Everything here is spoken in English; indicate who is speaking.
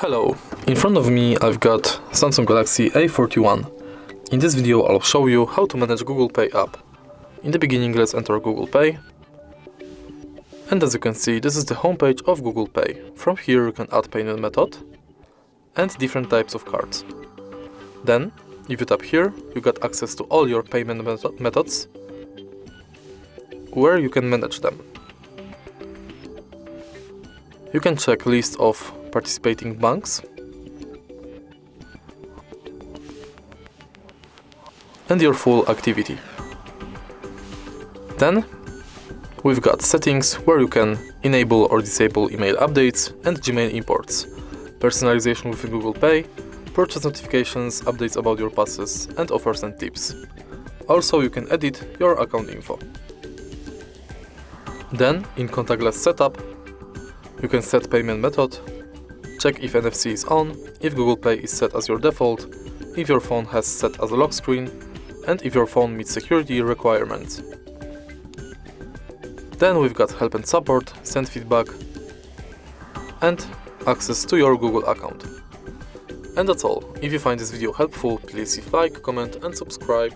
Speaker 1: Hello, in front of me I've got Samsung Galaxy A41. In this video I'll show you how to manage Google Pay app. In the beginning let's enter Google Pay. And as you can see, this is the homepage of Google Pay. From here you can add payment method and different types of cards. Then, if you tap here, you got access to all your payment methods, where you can manage them. You can check list of participating banks and your full activity. Then we've got settings where you can enable or disable email updates and Gmail imports, personalization with Google Pay, purchase notifications, updates about your passes and offers and tips. Also you can edit your account info. Then in contactless setup you can set payment method, check if NFC is on, if Google Pay is set as your default, if your phone has set as a lock screen, and if your phone meets security requirements. Then we've got help and support, send feedback, and access to your Google account. And that's all. If you find this video helpful, please leave a like, comment and subscribe.